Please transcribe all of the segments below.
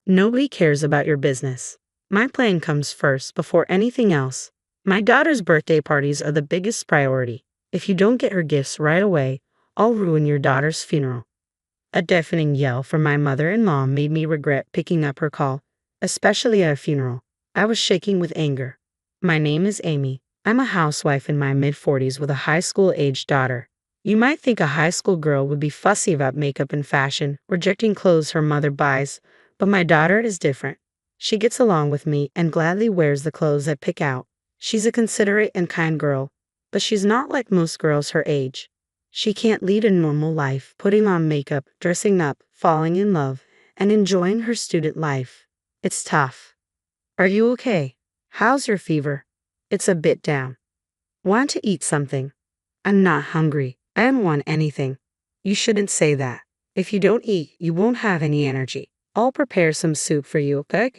Nobody cares about your business. My plan comes first before anything else. My daughter's birthday parties are the biggest priority. If you don't get her gifts right away, I'll ruin your daughter's funeral. A deafening yell from my mother-in-law made me regret picking up her call, especially at a funeral. I was shaking with anger. My name is Amy. I'm a housewife in my mid-40s with a high school-aged daughter. You might think a high school girl would be fussy about makeup and fashion, rejecting clothes her mother buys, but my daughter is different. She gets along with me and gladly wears the clothes I pick out. She's a considerate and kind girl, but she's not like most girls her age. She can't lead a normal life, putting on makeup, dressing up, falling in love, and enjoying her student life. It's tough. Are you okay? How's your fever? It's a bit down. Want to eat something? I'm not hungry. I don't want anything. You shouldn't say that. If you don't eat, you won't have any energy. I'll prepare some soup for you, okay?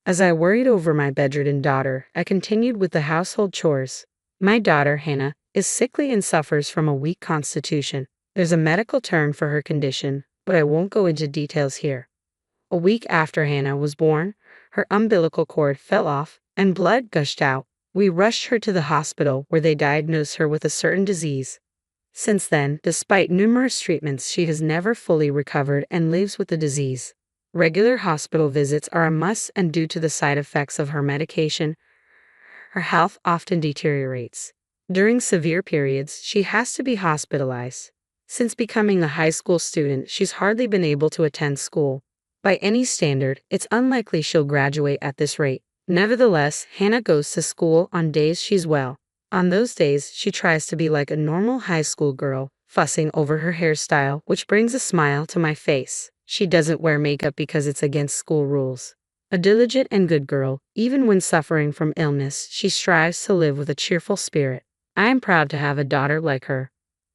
As I worried over my bedridden daughter, I continued with the household chores. My daughter, Hannah, is sickly and suffers from a weak constitution. There's a medical term for her condition, but I won't go into details here. A week after Hannah was born, her umbilical cord fell off and blood gushed out. We rushed her to the hospital where they diagnosed her with a certain disease. Since then, despite numerous treatments, she has never fully recovered and lives with the disease. Regular hospital visits are a must, and due to the side effects of her medication, her health often deteriorates. During severe periods, she has to be hospitalized. Since becoming a high school student, she's hardly been able to attend school. By any standard, it's unlikely she'll graduate at this rate. Nevertheless, Hannah goes to school on days she's well. On those days, she tries to be like a normal high school girl, fussing over her hairstyle, which brings a smile to my face. She doesn't wear makeup because it's against school rules. A diligent and good girl, even when suffering from illness, she strives to live with a cheerful spirit. I am proud to have a daughter like her.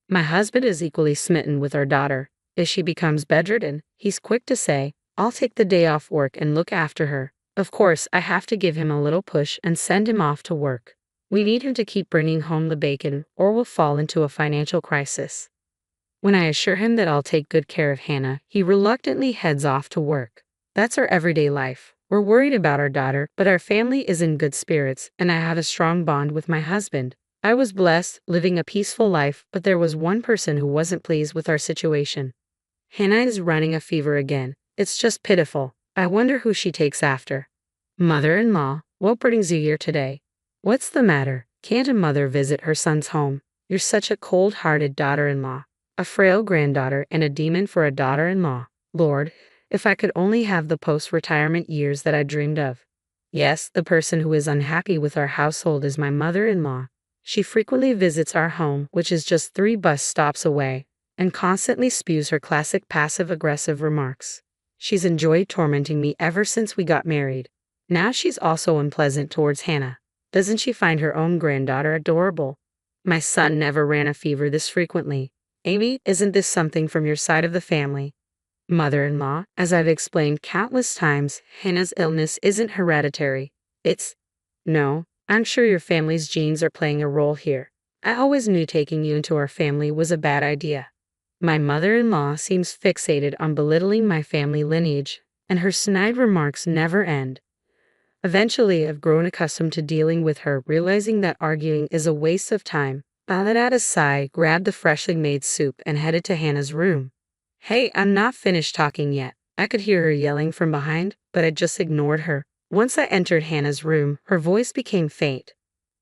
My husband is equally smitten with our daughter. If she becomes bedridden, he's quick to say, "I'll take the day off work and look after her." Of course, I have to give him a little push and send him off to work. We need him to keep bringing home the bacon, or we'll fall into a financial crisis. When I assure him that I'll take good care of Hannah, he reluctantly heads off to work. That's our everyday life. We're worried about our daughter, but our family is in good spirits, and I have a strong bond with my husband. I was blessed, living a peaceful life, but there was one person who wasn't pleased with our situation. Hannah is running a fever again. It's just pitiful. I wonder who she takes after. Mother-in-law, what brings you here today? What's the matter? Can't a mother visit her son's home? You're such a cold-hearted daughter-in-law. A frail granddaughter and a demon for a daughter-in-law. Lord, if I could only have the post-retirement years that I dreamed of. Yes, the person who is unhappy with our household is my mother-in-law. She frequently visits our home, which is just 3 bus stops away, and constantly spews her classic passive-aggressive remarks. She's enjoyed tormenting me ever since we got married. Now she's also unpleasant towards Hannah. Doesn't she find her own granddaughter adorable? My son never ran a fever this frequently. Amy, isn't this something from your side of the family? Mother-in-law, as I've explained countless times, Hannah's illness isn't hereditary. No, I'm sure your family's genes are playing a role here. I always knew taking you into our family was a bad idea. My mother-in-law seems fixated on belittling my family lineage, and her snide remarks never end. Eventually, I've grown accustomed to dealing with her, realizing that arguing is a waste of time. I let out a sigh, grabbed the freshly made soup, and headed to Hannah's room. Hey, I'm not finished talking yet. I could hear her yelling from behind, but I just ignored her. Once I entered Hannah's room, her voice became faint.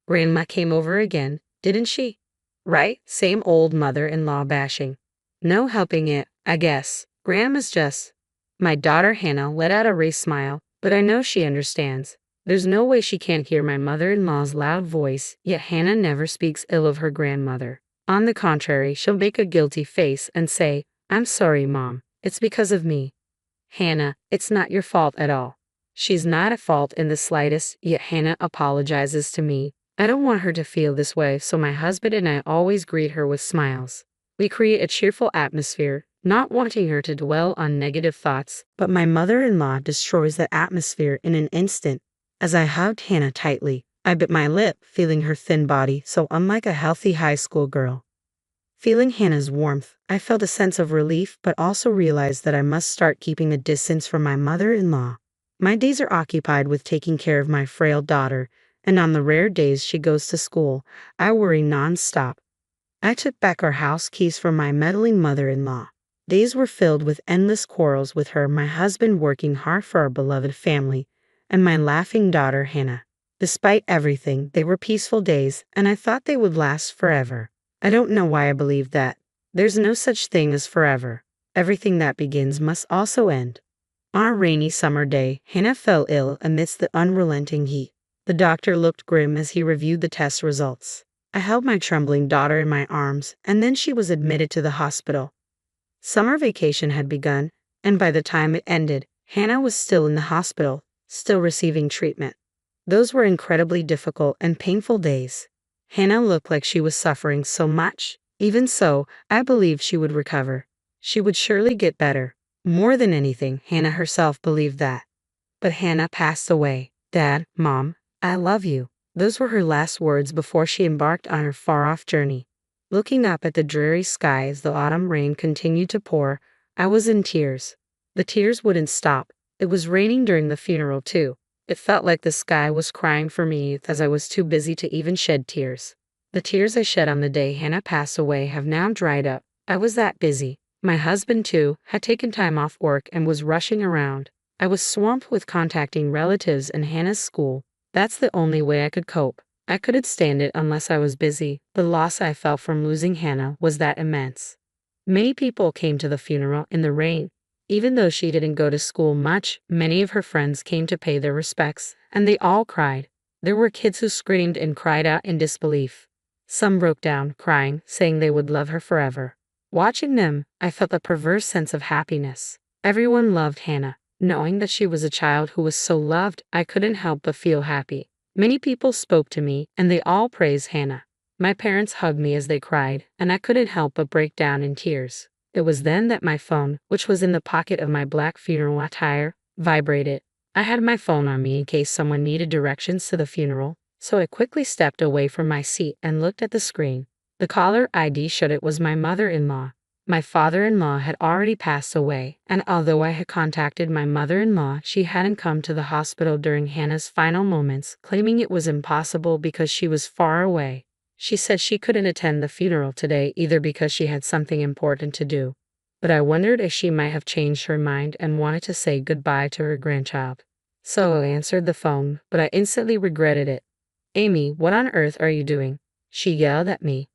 Grandma came over again, didn't she? Right, same old mother-in-law bashing. No helping it, I guess. Grandma's just... My daughter Hannah let out a raised smile, but I know she understands. There's no way she can't hear my mother-in-law's loud voice, yet Hannah never speaks ill of her grandmother. On the contrary, she'll make a guilty face and say, "I'm sorry, Mom. It's because of me." Hannah, it's not your fault at all. She's not at fault in the slightest, yet Hannah apologizes to me. I don't want her to feel this way, so my husband and I always greet her with smiles. We create a cheerful atmosphere, not wanting her to dwell on negative thoughts, but my mother-in-law destroys that atmosphere in an instant. As I hugged Hannah tightly, I bit my lip, feeling her thin body so unlike a healthy high school girl. Feeling Hannah's warmth, I felt a sense of relief but also realized that I must start keeping a distance from my mother-in-law. My days are occupied with taking care of my frail daughter, and on the rare days she goes to school, I worry nonstop. I took back our house keys from my meddling mother-in-law. Days were filled with endless quarrels with her, my husband working hard for our beloved family, and my laughing daughter Hannah. Despite everything, they were peaceful days, and I thought they would last forever. I don't know why I believed that. There's no such thing as forever. Everything that begins must also end. On a rainy summer day, Hannah fell ill amidst the unrelenting heat. The doctor looked grim as he reviewed the test results. I held my trembling daughter in my arms, and then she was admitted to the hospital. Summer vacation had begun, and by the time it ended, Hannah was still in the hospital, still receiving treatment. Those were incredibly difficult and painful days. Hannah looked like she was suffering so much. Even so, I believed she would recover. She would surely get better. More than anything, Hannah herself believed that. But Hannah passed away. "Dad, Mom, I love you." Those were her last words before she embarked on her far-off journey. Looking up at the dreary sky as the autumn rain continued to pour, I was in tears. The tears wouldn't stop. It was raining during the funeral too. It felt like the sky was crying for me as I was too busy to even shed tears. The tears I shed on the day Hannah passed away have now dried up. I was that busy. My husband, too, had taken time off work and was rushing around. I was swamped with contacting relatives and Hannah's school. That's the only way I could cope. I couldn't stand it unless I was busy. The loss I felt from losing Hannah was that immense. Many people came to the funeral in the rain. Even though she didn't go to school much, many of her friends came to pay their respects, and they all cried. There were kids who screamed and cried out in disbelief. Some broke down, crying, saying they would love her forever. Watching them, I felt a perverse sense of happiness. Everyone loved Hannah. Knowing that she was a child who was so loved, I couldn't help but feel happy. Many people spoke to me, and they all praised Hannah. My parents hugged me as they cried, and I couldn't help but break down in tears. It was then that my phone, which was in the pocket of my black funeral attire, vibrated. I had my phone on me in case someone needed directions to the funeral, so I quickly stepped away from my seat and looked at the screen. The caller ID showed it was my mother-in-law. My father-in-law had already passed away, and although I had contacted my mother-in-law, she hadn't come to the hospital during Hannah's final moments, claiming it was impossible because she was far away. She said she couldn't attend the funeral today either because she had something important to do. But I wondered if she might have changed her mind and wanted to say goodbye to her grandchild. So I answered the phone, but I instantly regretted it. "Amy, what on earth are you doing?" she yelled at me.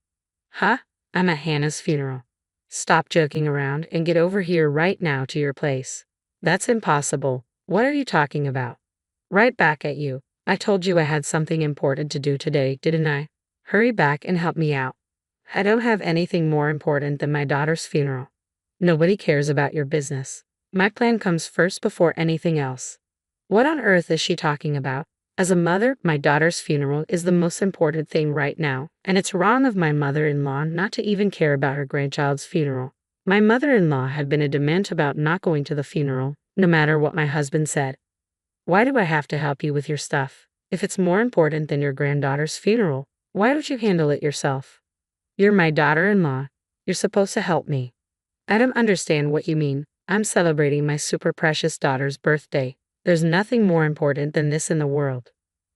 "Huh? I'm at Hannah's funeral. Stop joking around and get over here right now to your place." "That's impossible. What are you talking about?" "Right back at you. I told you I had something important to do today, didn't I? Hurry back and help me out. I don't have anything more important than my daughter's funeral." "Nobody cares about your business. My plan comes first before anything else." What on earth is she talking about? As a mother, my daughter's funeral is the most important thing right now, and it's wrong of my mother-in-law not to even care about her grandchild's funeral. My mother-in-law had been adamant about not going to the funeral, no matter what my husband said. "Why do I have to help you with your stuff? If it's more important than your granddaughter's funeral, why don't you handle it yourself? You're my daughter-in-law. You're supposed to help me." "I don't understand what you mean. I'm celebrating my super precious daughter's birthday. There's nothing more important than this in the world."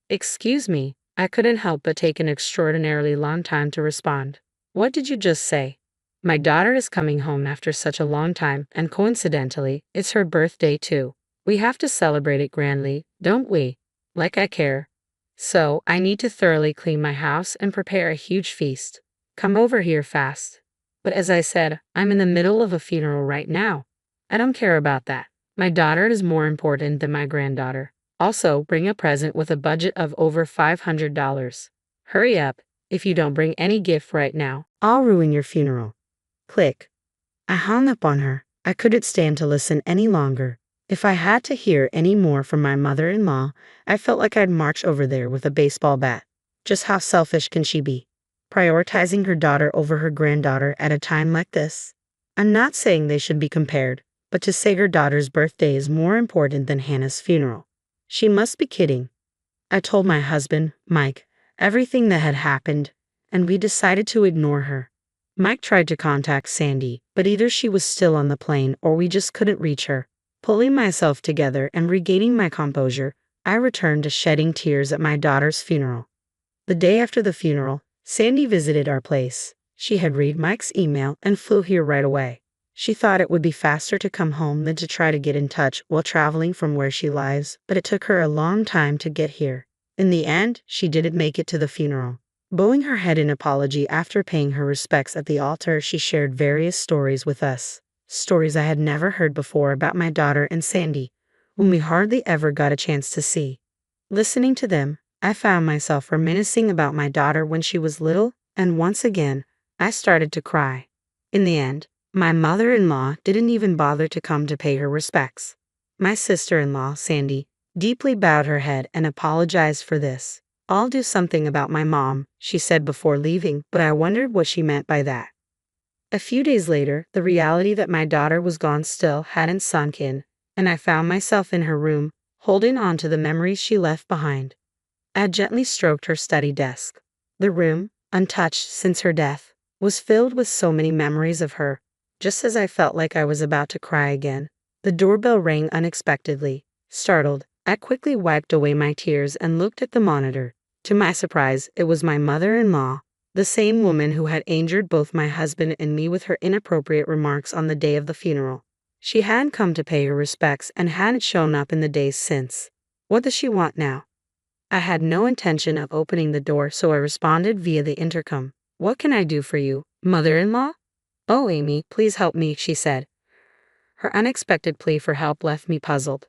"Excuse me." I couldn't help but take an extraordinarily long time to respond. "What did you just say?" "My daughter is coming home after such a long time, and coincidentally, it's her birthday too. We have to celebrate it grandly, don't we? Like I care. So, I need to thoroughly clean my house and prepare a huge feast. Come over here fast." "But as I said, I'm in the middle of a funeral right now. I don't care about that. My daughter is more important than my granddaughter. Also, bring a present with a budget of over $500. Hurry up. If you don't bring any gift right now, I'll ruin your funeral." Click. I hung up on her. I couldn't stand to listen any longer. If I had to hear any more from my mother-in-law, I felt like I'd march over there with a baseball bat. Just how selfish can she be? Prioritizing her daughter over her granddaughter at a time like this? I'm not saying they should be compared, but to say her daughter's birthday is more important than Hannah's funeral. She must be kidding. I told my husband, Mike, everything that had happened, and we decided to ignore her. Mike tried to contact Sandy, but either she was still on the plane or we just couldn't reach her. Pulling myself together and regaining my composure, I returned to shedding tears at my daughter's funeral. The day after the funeral, Sandy visited our place. She had read Mike's email and flew here right away. She thought it would be faster to come home than to try to get in touch while traveling from where she lives, but it took her a long time to get here. In the end, she didn't make it to the funeral. Bowing her head in apology after paying her respects at the altar, she shared various stories with us. Stories I had never heard before about my daughter and Sandy, whom we hardly ever got a chance to see. Listening to them, I found myself reminiscing about my daughter when she was little, and once again, I started to cry. In the end, my mother-in-law didn't even bother to come to pay her respects. My sister-in-law, Sandy, deeply bowed her head and apologized for this. "I'll do something about my mom," she said before leaving, but I wondered what she meant by that. A few days later, the reality that my daughter was gone still hadn't sunk in, and I found myself in her room, holding on to the memories she left behind. I gently stroked her study desk. The room, untouched since her death, was filled with so many memories of her. Just as I felt like I was about to cry again, the doorbell rang unexpectedly. Startled, I quickly wiped away my tears and looked at the monitor. To my surprise, it was my mother-in-law, the same woman who had injured both my husband and me with her inappropriate remarks on the day of the funeral. She hadn't come to pay her respects and hadn't shown up in the days since. What does she want now? I had no intention of opening the door, so I responded via the intercom. "What can I do for you, mother-in-law?" "Oh, Amy, please help me," she said. Her unexpected plea for help left me puzzled.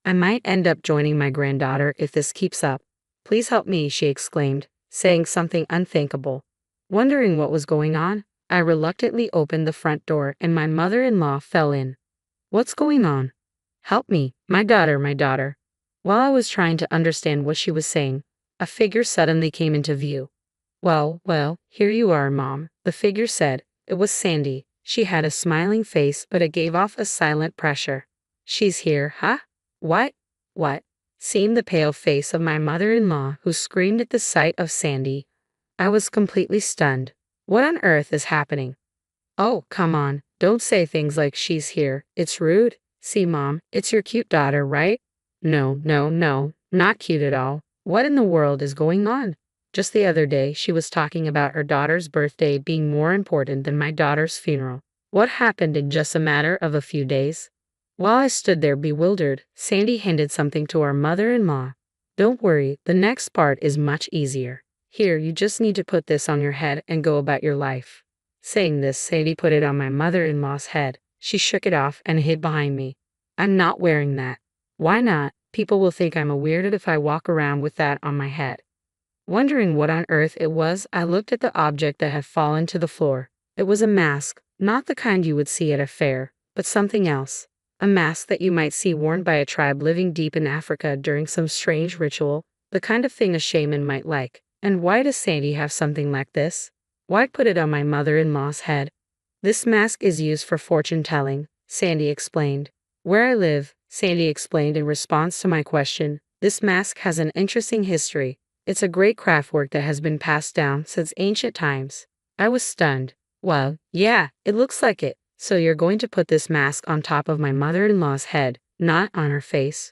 "I might end up joining my granddaughter if this keeps up. Please help me," she exclaimed, saying something unthinkable. Wondering what was going on, I reluctantly opened the front door and my mother-in-law fell in. "What's going on? Help me, my daughter, my daughter." While I was trying to understand what she was saying, a figure suddenly came into view. Well, here you are, Mom," the figure said. It was Sandy. She had a smiling face, but it gave off a silent pressure. "She's here, huh? What? Seeing the pale face of my mother-in-law, who screamed at the sight of Sandy, I was completely stunned. What on earth is happening? "Oh, come on, don't say things like she's here. It's rude. See, Mom, it's your cute daughter, right?" No, not cute at all. What in the world is going on? Just the other day, she was talking about her daughter's birthday being more important than my daughter's funeral. What happened in just a matter of a few days? While I stood there bewildered, Sandy handed something to our mother-in-law. "Don't worry, the next part is much easier. Here, you just need to put this on your head and go about your life." Saying this, Sandy put it on my mother-in-law's head. She shook it off and hid behind me. "I'm not wearing that." "Why not? People will think I'm a weirdo if I walk around with that on my head." Wondering what on earth it was, I looked at the object that had fallen to the floor. It was a mask, not the kind you would see at a fair, but something else. A mask that you might see worn by a tribe living deep in Africa during some strange ritual, the kind of thing a shaman might like. And why does Sandy have something like this? Why put it on my mother-in-law's head? "This mask is used for fortune-telling," Sandy explained. "Where I live," Sandy explained in response to my question, "this mask has an interesting history. It's a great craft work that has been passed down since ancient times." I was stunned. "Well, yeah, it looks like it. So you're going to put this mask on top of my mother-in-law's head, not on her face?"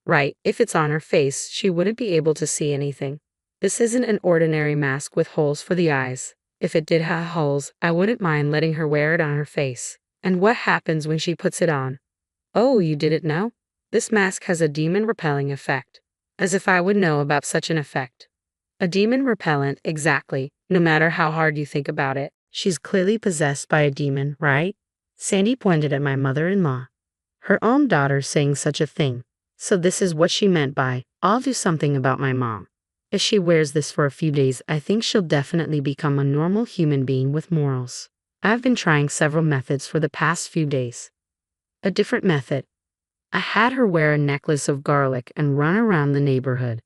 "Right, if it's on her face, she wouldn't be able to see anything. This isn't an ordinary mask with holes for the eyes. If it did have holes, I wouldn't mind letting her wear it on her face." "And what happens when she puts it on?" "Oh, you didn't know? This mask has a demon-repelling effect." As if I would know about such an effect. A demon repellent, exactly, no matter how hard you think about it. She's clearly possessed by a demon, right? Sandy pointed at my mother-in-law. Her own daughter saying such a thing. So this is what she meant by, "I'll do something about my mom." If she wears this for a few days, I think she'll definitely become a normal human being with morals. I've been trying several methods for the past few days. A different method. I had her wear a necklace of garlic and run around the neighborhood.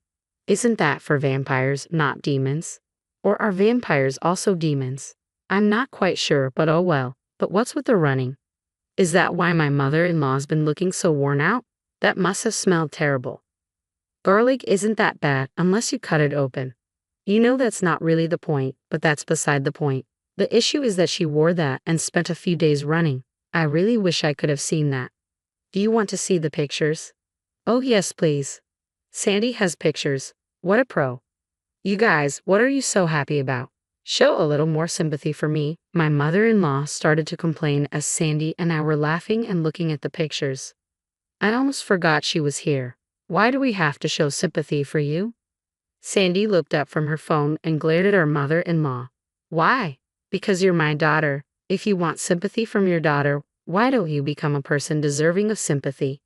Isn't that for vampires, not demons? Or are vampires also demons? I'm not quite sure, but oh well. But what's with the running? Is that why my mother-in-law's been looking so worn out? That must have smelled terrible. Garlic isn't that bad unless you cut it open. You know that's not really the point, but that's beside the point. The issue is that she wore that and spent a few days running. I really wish I could have seen that. Do you want to see the pictures? Oh yes, please. Sandy has pictures. What a pro. You guys, what are you so happy about? Show a little more sympathy for me. My mother-in-law started to complain as Sandy and I were laughing and looking at the pictures. I almost forgot she was here. Why do we have to show sympathy for you? Sandy looked up from her phone and glared at her mother-in-law. Why? Because you're my daughter. If you want sympathy from your daughter, why don't you become a person deserving of sympathy?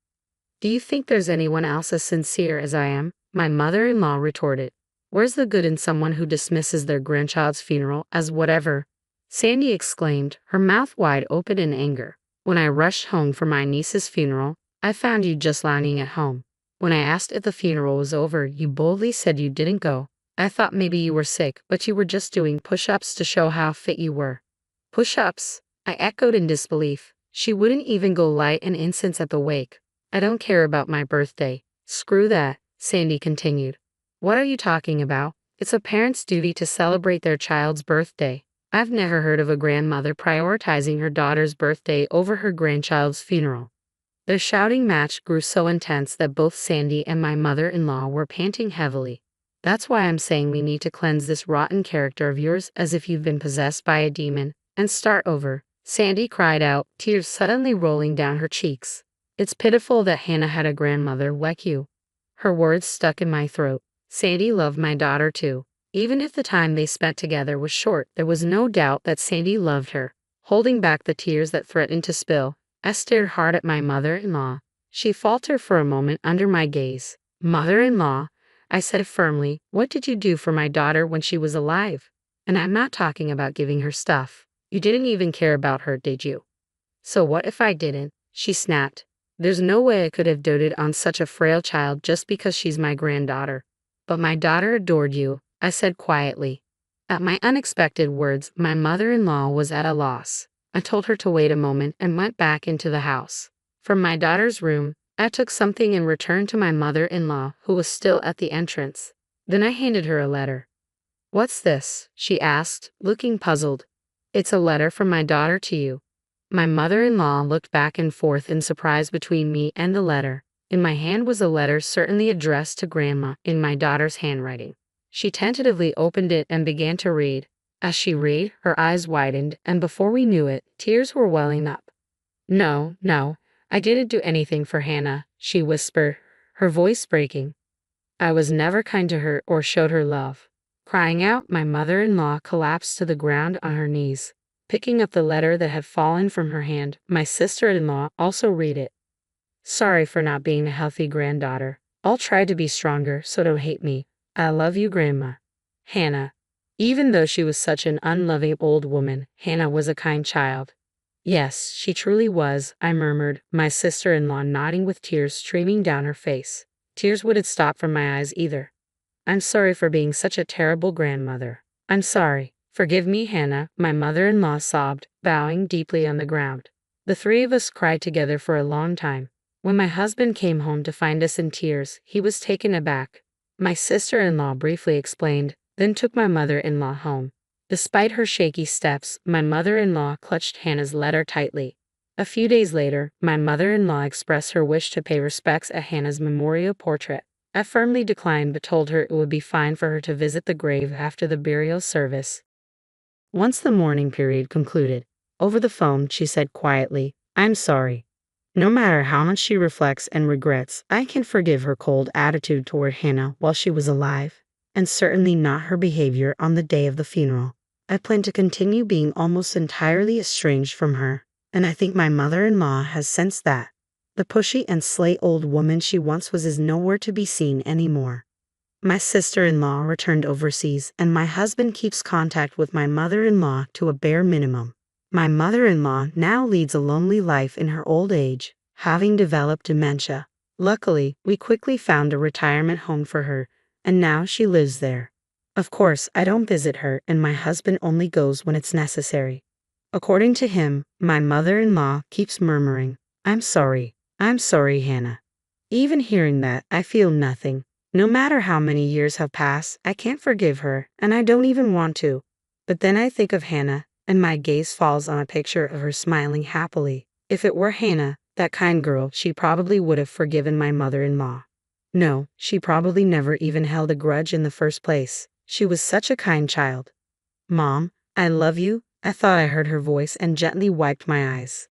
Do you think there's anyone else as sincere as I am? My mother-in-law retorted. Where's the good in someone who dismisses their grandchild's funeral as whatever? Sandy exclaimed, her mouth wide open in anger. When I rushed home for my niece's funeral, I found you just lying at home. When I asked if the funeral was over, you boldly said you didn't go. I thought maybe you were sick, but you were just doing push-ups to show how fit you were. Push-ups? I echoed in disbelief. She wouldn't even go light an incense at the wake. I don't care about my birthday. Screw that, Sandy continued. What are you talking about? It's a parent's duty to celebrate their child's birthday. I've never heard of a grandmother prioritizing her daughter's birthday over her grandchild's funeral. The shouting match grew so intense that both Sandy and my mother-in-law were panting heavily. That's why I'm saying we need to cleanse this rotten character of yours as if you've been possessed by a demon, and start over. Sandy cried out, tears suddenly rolling down her cheeks. It's pitiful that Hannah had a grandmother like you. Her words stuck in my throat. Sandy loved my daughter too. Even if the time they spent together was short, there was no doubt that Sandy loved her. Holding back the tears that threatened to spill, I stared hard at my mother-in-law. She faltered for a moment under my gaze. Mother-in-law, I said firmly, what did you do for my daughter when she was alive? And I'm not talking about giving her stuff. You didn't even care about her, did you? So what if I didn't? She snapped. There's no way I could have doted on such a frail child just because she's my granddaughter. But my daughter adored you, I said quietly. At my unexpected words, my mother-in-law was at a loss. I told her to wait a moment and went back into the house. From my daughter's room, I took something and returned to my mother-in-law, who was still at the entrance. Then I handed her a letter. What's this? She asked, looking puzzled. It's a letter from my daughter to you. My mother-in-law looked back and forth in surprise between me and the letter. In my hand was a letter certainly addressed to Grandma in my daughter's handwriting. She tentatively opened it and began to read. As she read, her eyes widened, and before we knew it, tears were welling up. No, I didn't do anything for Hannah, she whispered, her voice breaking. I was never kind to her or showed her love. Crying out, my mother-in-law collapsed to the ground on her knees. Picking up the letter that had fallen from her hand, my sister-in-law also read it. Sorry for not being a healthy granddaughter. I'll try to be stronger, so don't hate me. I love you, Grandma. Hannah. Even though she was such an unloving old woman, Hannah was a kind child. Yes, she truly was, I murmured, my sister-in-law nodding with tears streaming down her face. Tears wouldn't stop from my eyes either. I'm sorry for being such a terrible grandmother. I'm sorry. Forgive me, Hannah, my mother-in-law sobbed, bowing deeply on the ground. The three of us cried together for a long time. When my husband came home to find us in tears, he was taken aback. My sister-in-law briefly explained, then took my mother-in-law home. Despite her shaky steps, my mother-in-law clutched Hannah's letter tightly. A few days later, my mother-in-law expressed her wish to pay respects at Hannah's memorial portrait. I firmly declined but told her it would be fine for her to visit the grave after the burial service. Once the mourning period concluded, over the phone she said quietly, I'm sorry. No matter how much she reflects and regrets, I can forgive her cold attitude toward Hannah while she was alive, and certainly not her behavior on the day of the funeral. I plan to continue being almost entirely estranged from her, and I think my mother-in-law has sensed that. The pushy and slay old woman she once was is nowhere to be seen anymore. My sister-in-law returned overseas, and my husband keeps contact with my mother-in-law to a bare minimum. My mother-in-law now leads a lonely life in her old age, having developed dementia. Luckily, we quickly found a retirement home for her, and now she lives there. Of course, I don't visit her, and my husband only goes when it's necessary. According to him, my mother-in-law keeps murmuring, I'm sorry, Hannah. Even hearing that, I feel nothing. No matter how many years have passed, I can't forgive her, and I don't even want to. But then I think of Hannah, and my gaze falls on a picture of her smiling happily. If it were Hannah, That kind girl, she probably would have forgiven my mother-in-law. No, she probably never even held a grudge in the first place. She was such a kind child. Mom, I love you. I thought I heard her voice and gently wiped my eyes.